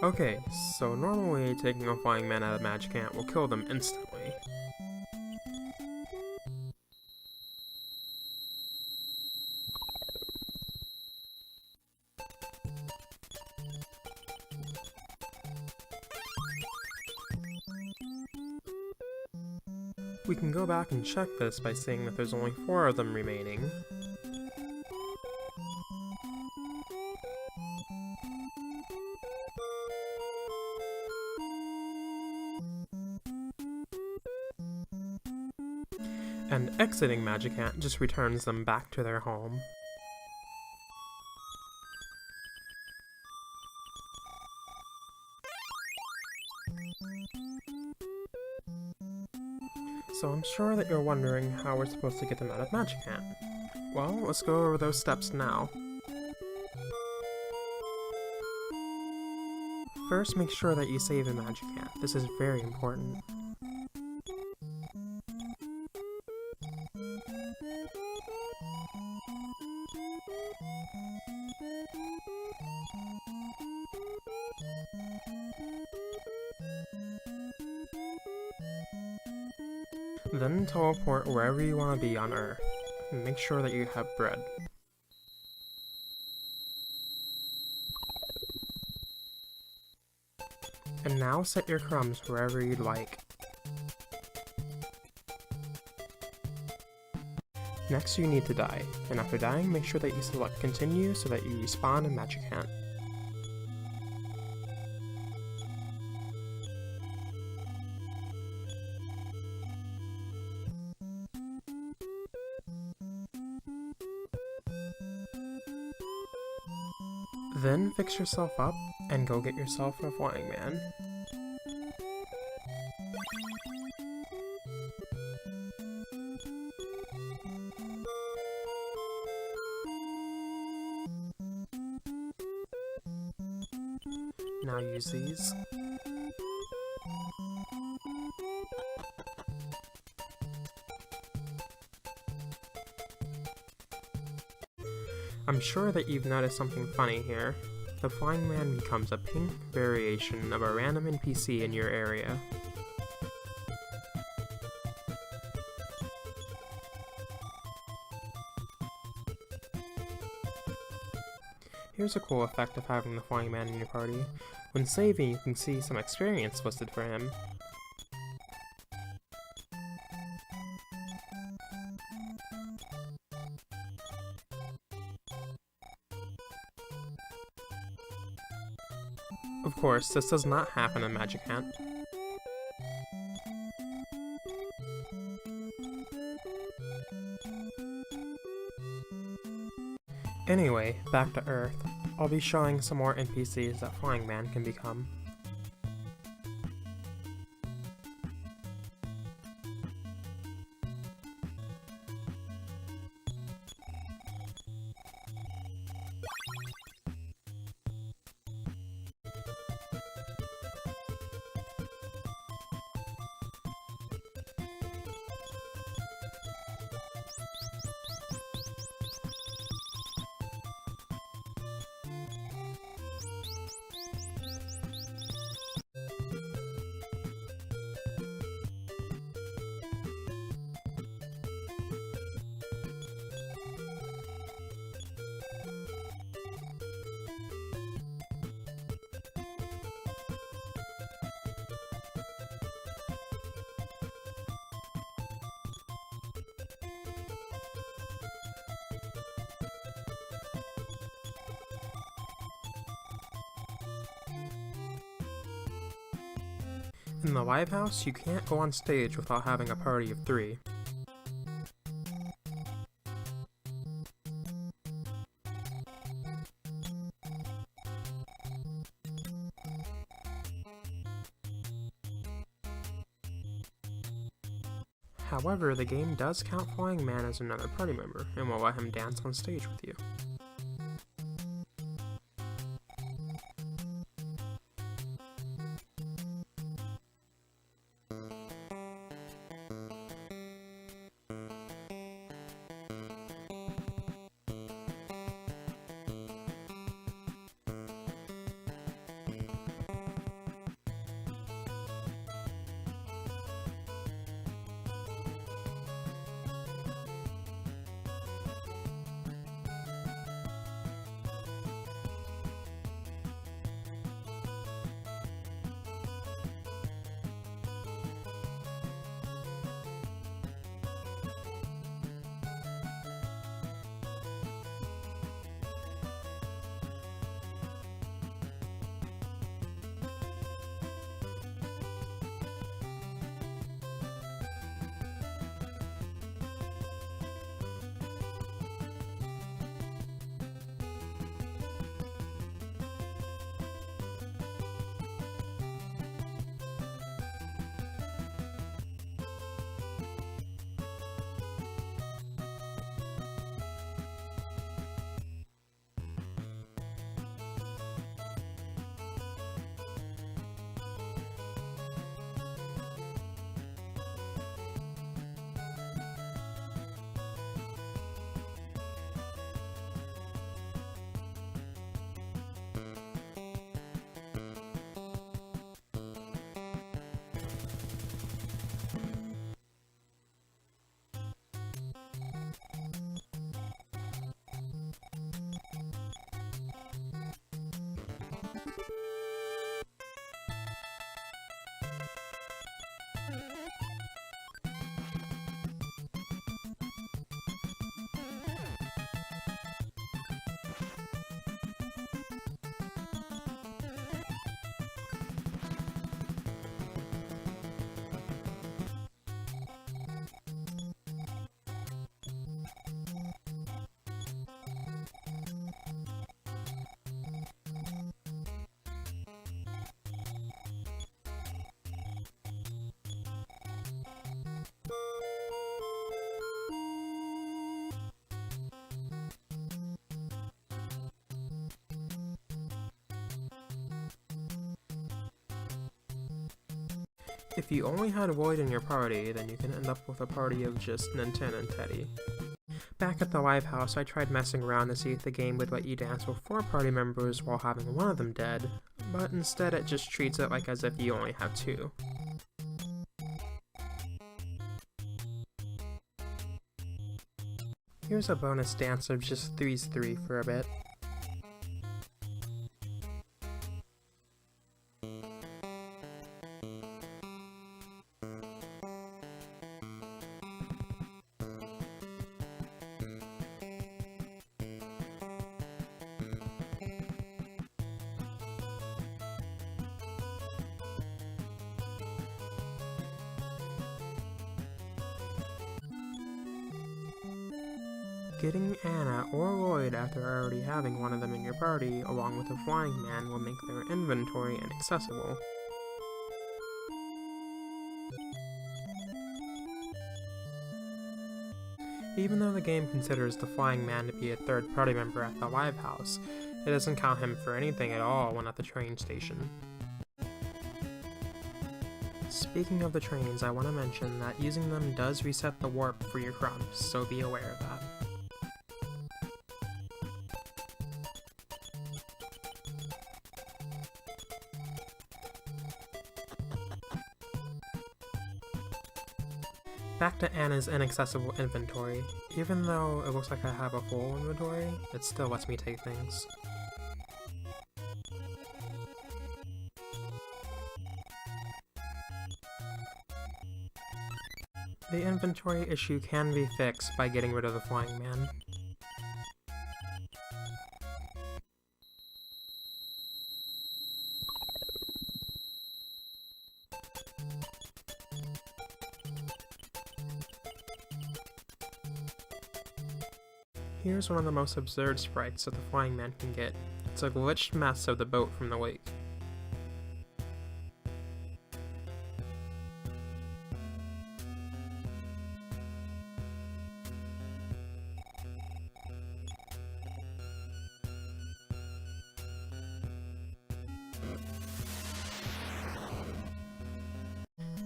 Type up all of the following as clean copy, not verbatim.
Okay, so normally taking a flying man out of Magicant will kill them instantly. We can go back and check this by seeing that there's only 4 of them remaining. And exiting Magicant just returns them back to their home. So I'm sure that you're wondering how we're supposed to get them out of Magicant. Well, let's go over those steps now. First, make sure that you save in Magicant. This is very important. Then teleport wherever you want to be on Earth. Make sure that you have bread. And now set your crumbs wherever you'd like. Next you need to die, and after dying make sure that you select continue so that you respawn in Magicant. Then fix yourself up and go get yourself a flying man. Now use these. I'm sure that you've noticed something funny here. The flying man becomes a pink variation of a random NPC in your area. Here's a cool effect of having the flying man in your party. When saving, you can see some experience listed for him. Of course, this does not happen in Magicant. Anyway, back to Earth. I'll be showing some more NPCs that Flying Man can become. In the live house, you can't go on stage without having a party of 3. However, the game does count Flying Man as another party member, and will let him dance on stage with you. If you only had Void in your party, then you can end up with a party of just Ninten and Teddy. Back at the live house, I tried messing around to see if the game would let you dance with 4 party members while having one of them dead, but instead it just treats it like as if you only have 2. Here's a bonus dance of just 3's 3 for a bit. Getting Anna or Lloyd after already having one of them in your party, along with a flying man, will make their inventory inaccessible. Even though the game considers the flying man to be a third party member at the live house, it doesn't count him for anything at all when at the train station. Speaking of the trains, I want to mention that using them does reset the warp for your crumbs, so be aware of that. Back to Anna's inaccessible inventory. Even though it looks like I have a full inventory, it still lets me take things. The inventory issue can be fixed by getting rid of the flying man. Here's one of the most absurd sprites that the flying man can get. It's a glitched mess of the boat from the lake.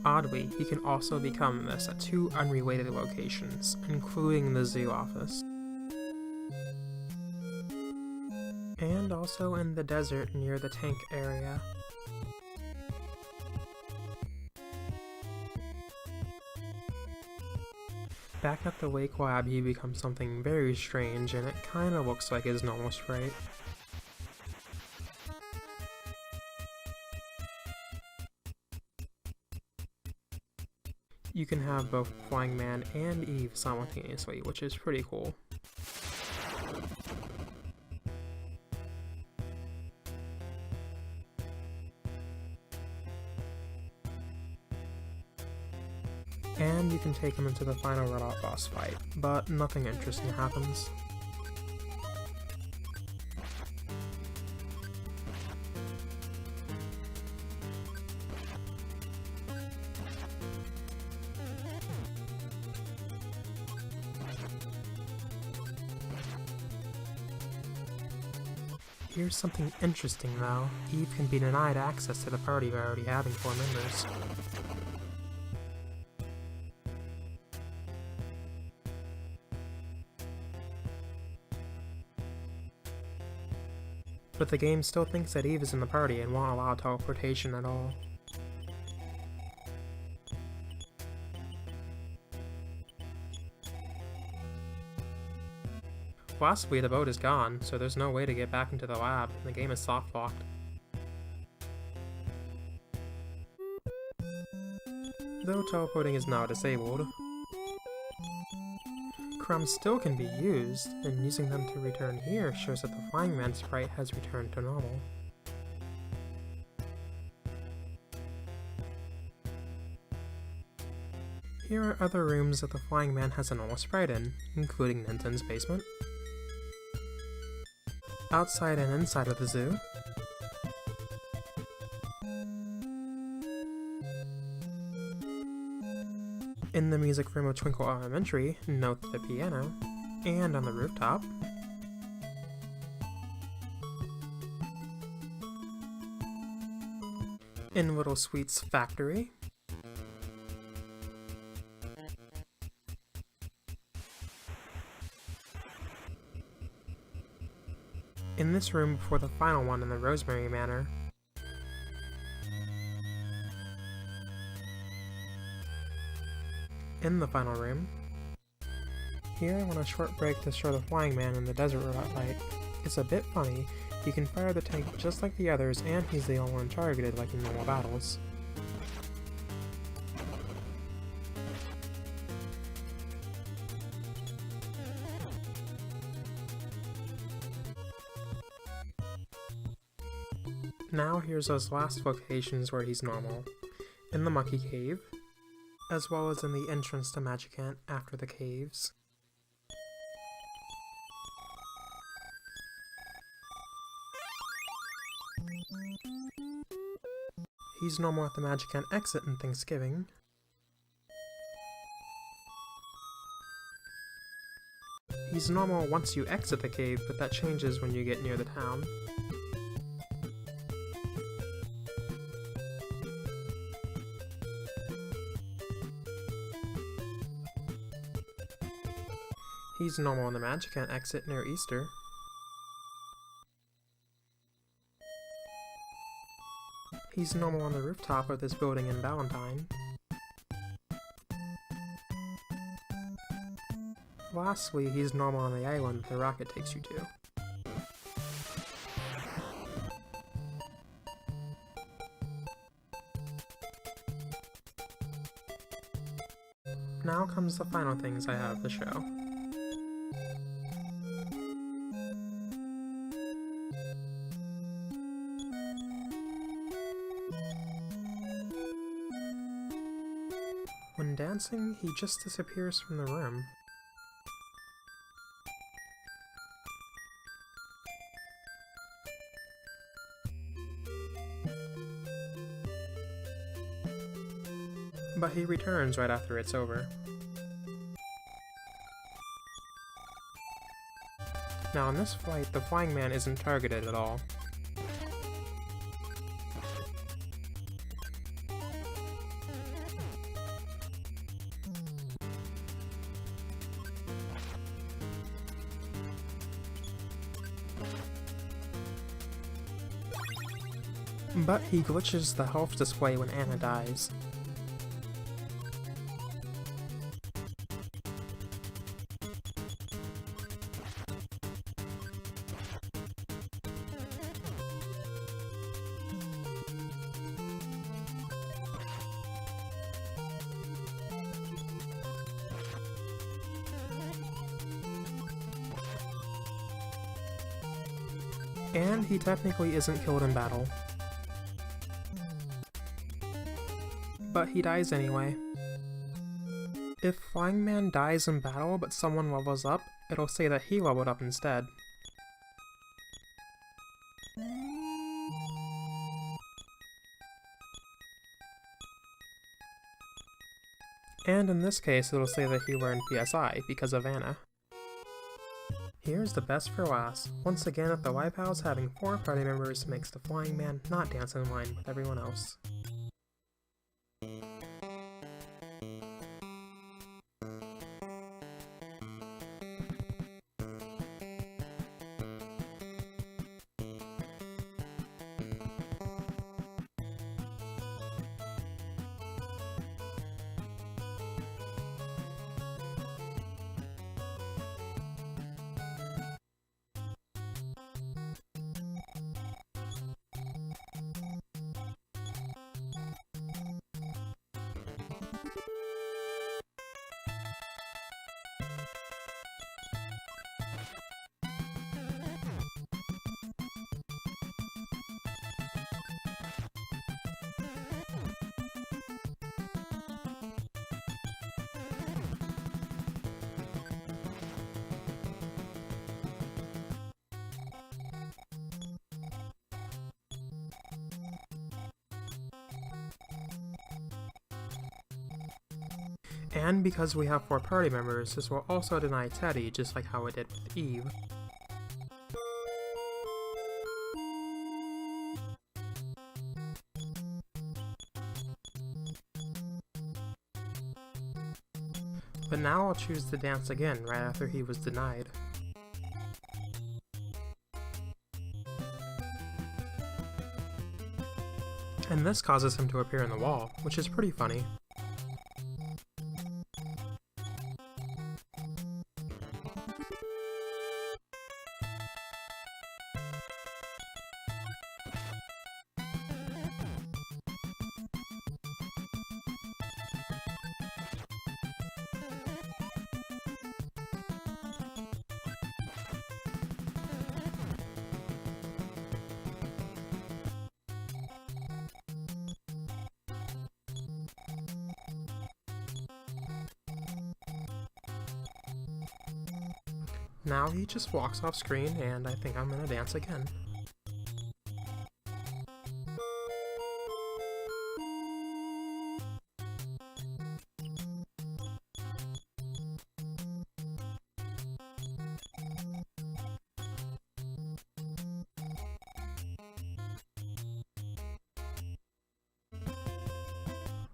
Oddly, he can also become this at 2 unrelated locations, including the zoo office. And also in the desert near the tank area. Back at the Wake Lab, he becomes something very strange, and it kinda looks like his normal sprite. You can have both Flying Man and Eve simultaneously, which is pretty cool. And you can take him into the final robot boss fight, but nothing interesting happens. Here's something interesting though. Eve can be denied access to the party by already having 4 members. But the game still thinks that Eve is in the party and won't allow teleportation at all. Lastly, the boat is gone, so there's no way to get back into the lab, and the game is soft-locked. Though teleporting is now disabled, crumbs still can be used, and using them to return here shows that the Flying Man sprite has returned to normal. Here are other rooms that the Flying Man has a normal sprite in, including Ninten's basement, outside and inside of the zoo, in the music room of Twinkle Elementary, note the piano, and on the rooftop, in Little Sweet's factory, this room before the final one in the Rosemary Manor. In the final room. Here I want a short break to show the flying man in the desert robot fight. It's a bit funny, he can fire the tank just like the others and he's the only one targeted like in normal battles. Now here's those last locations where he's normal. In the Monkey Cave, as well as in the entrance to Magicant after the caves. He's normal at the Magicant exit in Thanksgiving. He's normal once you exit the cave, but that changes when you get near the town. He's normal on the Magicant exit near Easter. He's normal on the rooftop of this building in Valentine. Lastly, he's normal on the island the rocket takes you to. Now comes the final things I have to show. When dancing, he just disappears from the room. But he returns right after it's over. Now in this flight, the flying man isn't targeted at all. But he glitches the health display when Anna dies. And he technically isn't killed in battle. But he dies anyway. If Flying Man dies in battle but someone levels up, it'll say that he leveled up instead. And in this case, it'll say that he learned PSI because of Anna. Here's the best for last. Once again at the Live House, having 4 party members makes the Flying Man not dance in line with everyone else. And because we have 4 party members, this will also deny Teddy, just like how it did with Eve. But now I'll choose to dance again right after he was denied. And this causes him to appear in the wall, which is pretty funny. Now he just walks off screen, and I think I'm gonna dance again.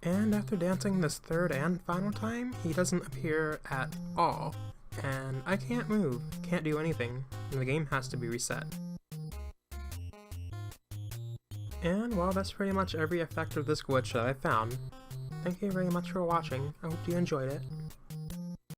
And after dancing this third and final time, he doesn't appear at all. And I can't move, can't do anything, and the game has to be reset. And well, that's pretty much every effect of this glitch that I found. Thank you very much for watching, I hope you enjoyed it.